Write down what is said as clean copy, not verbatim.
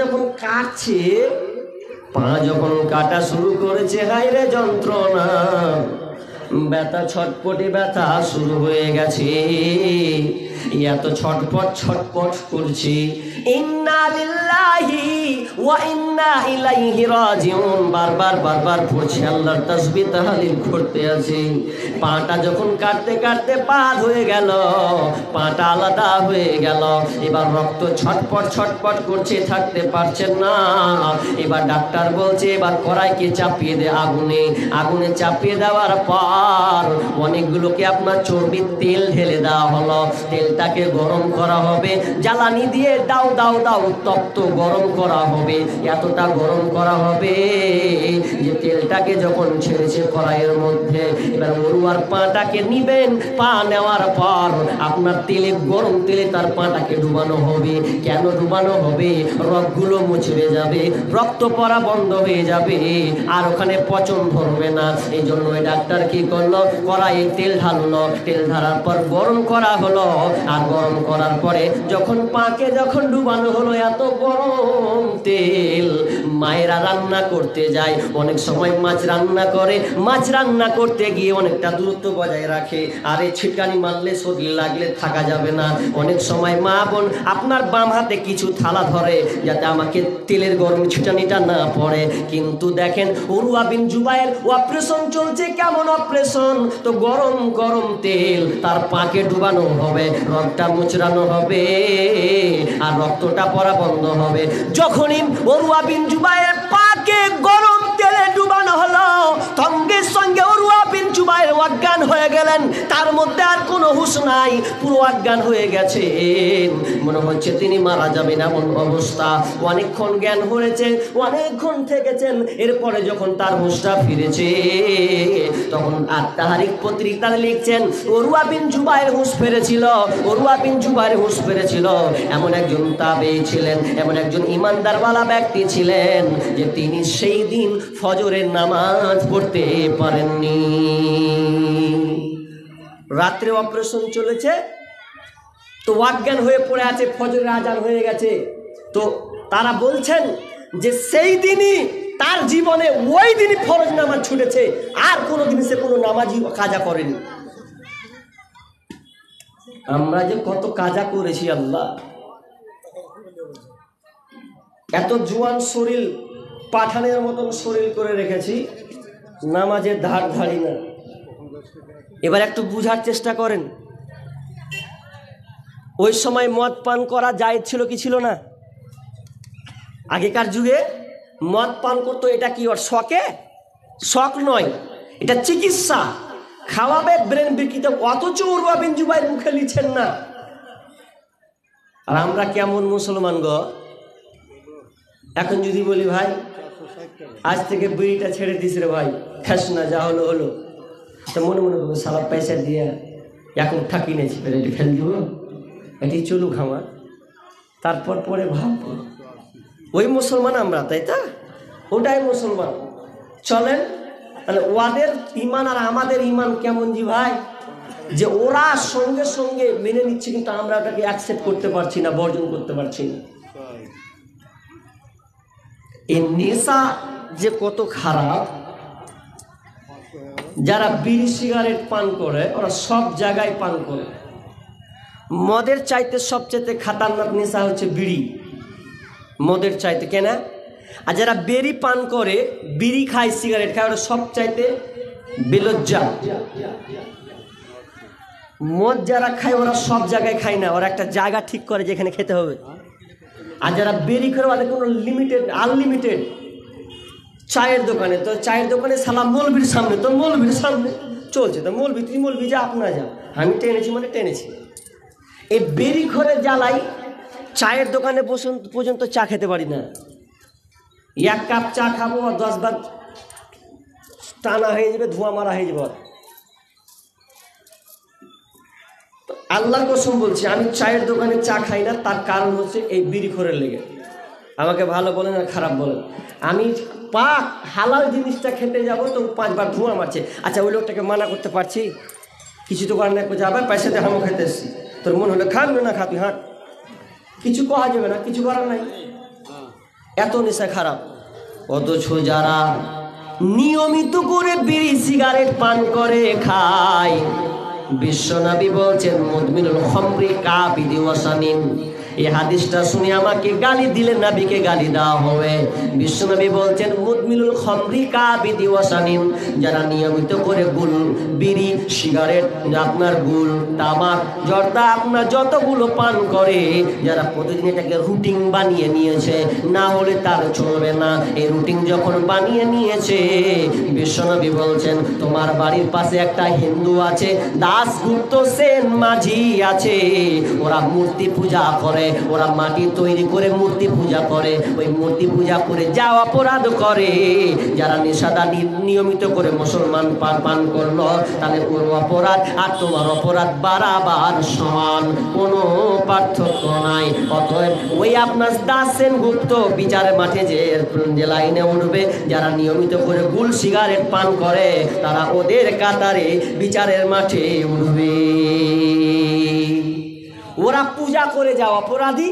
যখন কাটছে, পা যখন কাটা শুরু করেছে, হায়রে যন্ত্রণা, ব্যথা, ছটপটে ব্যথা শুরু হয়ে গেছে। এত ছটপট ছটপট করছি, ইন্না লিল্লাহি ওয়া ইন্না ইলাইহি রাজিউন বারবার বারবার পড়ছে, আল্লাহর তাসবিহ তাহলিল করতে আছে। পাটা যখন কাটতে কাটতে পাদ হয়ে গেল, পাটা আলাদা হয়ে গেল, এবার রক্ত ছটপট ছটপট করছে, থাকতে পারছেন না। এবার ডাক্তার বলছে এবার কড়াইকে চাপিয়ে দে আগুনে। আগুনে চাপিয়ে দেওয়ার পর অনেকগুলোকে আপনার চর্বির তেল ঢেলে দেওয়া হলো। তেলটাকে গরম করা হবে, জ্বালানি দিয়ে দাও দাও দাও তপ্ত গরম করা হবে। এতটা গরম করা হবে যে তেলটাকে যখন ছেড়েছে কড়াইয়ের মধ্যে, এবার মরুয়ার পাটাকে নিবেন। পা নেওয়ার পর আপনার তেলে, গরম তেলে তার পাটাকে ডুবানো হবে। কেন ডুবানো হবে? রগগুলো মুছবে যাবে, রক্ত পড়া বন্ধ হয়ে যাবে, আর ওখানে পচন ধরবে না। এই জন্য ওই ডাক্তার কি করলো, কড়াইয়ে তেল ঢাললো। তেল ঢালার পর গরম করা হলো, আর গরম করার পরে যখন পাকে যখন ডুবানো হলো, এত গরম তেল, মায়েরা রান্না করতে যায়, অনেক সময় মাছ রান্না করে, মাছ রান্না করতে গিয়ে অনেকটা দূরত্ব বজায় রাখে, আর এই ছিটকানি মারলে শরীর লাগলে থাকা যাবে না। অনেক সময় মা বোন আপনার বাম হাতে কিছু থালা ধরে যাতে আমাকে তেলের গরম ছিটানিটা না পড়ে। কিন্তু দেখেন উরওয়া বিন জুবায়ের অপারেশন চলছে। কেমন অপারেশন? তো গরম গরম তেল তার পাকে ডুবানো হবে, রক্তটা মুচড়ানো হবে, আর রক্তটা পড়া বন্ধ হবে। যখনই উরওয়া বিন জুবায়ের পাকে গরম তেলে ডুবানো হলো, সঙ্গে সঙ্গে উরওয়া বিন জুবায়ের অজ্ঞান হয়ে গেলেন। তার মধ্যে আর কোনো হুঁশ নাই, পুরো অজ্ঞান হয়ে গেছেন। মনে হচ্ছে তিনি মারা যাবেন এমন অবস্থা। অনেকক্ষণ জ্ঞান হয়েছে, অনেকক্ষণ থেকেছেন। এরপরে যখন তার হুঁশটা ফিরেছে, তখন আত-তাহরিক পত্রিকাতে লিখছেন উরওয়া বিন জুবায়ের হুঁশ ফিরেছিল, উরওয়া বিন জুবায়ের হুঁশ ফিরেছিল। এমন একজন তাবেঈ ছিলেন, এমন একজন ইমানদারওয়ালা ব্যক্তি ছিলেন যে তিনি সেই দিন ফজরের নামাজ পড়তে পারেননি। রাত্রে অপারেশন চলেছে, তো অজ্ঞান হয়ে পড়ে আছে, ফজরের আজান হয়ে গেছে। তো তারা বলছেন যে সেই দিনই তার জীবনে, ওই দিনই ফরজ নামাজ ছুটেছে, আর কোনোদিন সে কোনো নামাজই কাজা করেনি। আমরা যে কত কাজা করেছি আল্লাহ, এত জোয়ান শরীর, পাঠানের মতন শরীর করে রেখেছি, নামাজের ধার ধারি না। এবার একটু বুঝার চেষ্টা করেন, ওই সময় মদ পান করা জায়েজ ছিল কি ছিল না? আগেকার যুগে মদ পান করতো, এটা কি ওর শখে? শখ নয়, এটা চিকিৎসা। খাওয়াবে ব্রেন বিকৃত, অথচ উরওয়া বিন জুবায়ের মুখে লিখছেন না। আর আমরা কেমন মুসলমান গো! এখন যদি বলি ভাই আজ থেকে বিড়িটা ছেড়ে দিস রে ভাই, খাস না, যা হলো হলো, তো মনে মনে করবো সারা পয়সা দিয়ে এখন ঠাকি নিয়েছি, এটি ফেল দিব, এটি চলুক আমার। তারপর পরে ভাববো ওই মুসলমান আমরা, তাই তা? ওটাই মুসলমান। চলেন তাহলে ওদের ইমান আর আমাদের ইমান কেমন জি ভাই, যে ওরা সঙ্গে সঙ্গে মেনে নিচ্ছে, কিন্তু আমরা ওটাকে অ্যাকসেপ্ট করতে পারছি না, বর্জন করতে পারছি না। এই নেশা যে কত খারাপ, যারা বিড়ি সিগারেট পান করে ওরা সব জায়গায় পান করে। মদের চাইতে সবচেয়ে খাতারনাক নেশা হচ্ছে বিড়ি, মদের চাইতে, কেন? আর যারা বেরি পান করে, বিড়ি খায়, সিগারেট খায়, ওরা সব চাইতে বেলজ্জা। মদ যারা খায় ওরা সব জায়গায় খায় না, ওরা একটা জায়গা ঠিক করে যেখানে খেতে হবে। আর যারা বেরি করে ওদের কোনো লিমিটেড, আনলিমিটেড। চায়ের দোকানে, তো চায়ের দোকানে সালাম মৌলবীর সামনে, তো মৌলবীর সামনে চলছে, তো মৌলবী তুই মৌলবী যা, আপনা যা, আমি টেনেছি মানে টেনেছি। এই বেরি ঘরে জ্বালাই, চায়ের দোকানে পর্যন্ত চা খেতে পারি না। এক কাপ চা খাবো আর 10 বার টানা হয়ে যাবে, ধোঁয়া মারা হয়ে যাবে। আল্লাহর কসম বলছি, আমি চায়ের দোকানে চা খাই না, তার কারণ হচ্ছে এই বিড়ি খোরের লেগে। আমাকে ভালো বলেন আর খারাপ বলেন, আমি পাক হালাল জিনিসটা খেতে যাব তো 5 বার ধোঁয়া মারছে। আচ্ছা ওই লোকটাকে মানা করতে পারছি? কিছু তো করার না, যাবে পয়সাতে হামো খেতে এসছি, তোর মন হলে খান না খা, তুই হাঁট, কিছু করা যাবে না, কিছু করার নাই। এত নেশা খারাপ। অথচ যারা নিয়মিত করে বিড়ি সিগারেট পান করে খায়, বিশ্বনবী বলছেন মুদমিনুল খামরি কাবিদি ওয়াসানিন। এই হাদিসটা শুনে আমাকে গালি দিলেন, নবীকে গালি দেওয়া হবে। বিশ্বনবী বলছেন মুদমিনুল খামরি কাবিদি ওয়াসানিন, যারা নিয়মিত করে গুল, বিড়ি, সিগারেট, আপনার গুল, তামাক, জর্দা, আপনার যতগুলো পান করে, যারা প্রতিদিন এটাকে রুটিন বানিয়ে নিয়েছে, না হলে তার চলবে না, এই রুটিন যখন বানিয়ে নিয়েছে, বিশ্বনবী বলছেন তোমার বাড়ির পাশে একটা হিন্দু আছে, দাসগুপ্ত সেন মাঝি আছে, ওরা মূর্তি পূজা করে, ওরা মাটি তৈরি করে মূর্তি পূজা করে, ওই মূর্তি পূজা করে যা অপরাধ করে, যারা নেশাদানি নিয়মিত করে মুসলমান পান করলো, তাহলে ওর অপরাধ আর তোমার অপরাধ বারাবার সমান, কোনো পার্থক্য নাই। অতএব ওই আপনার দাস সেনগুপ্ত বিচারের মাঠে যে লাইনে উঠবে, যারা নিয়মিত করে গুল সিগারেট পান করে, তারা ওদের কাতারে বিচারের মাঠে উঠবে। ওরা পূজা করে যাওয়া অপরাধী,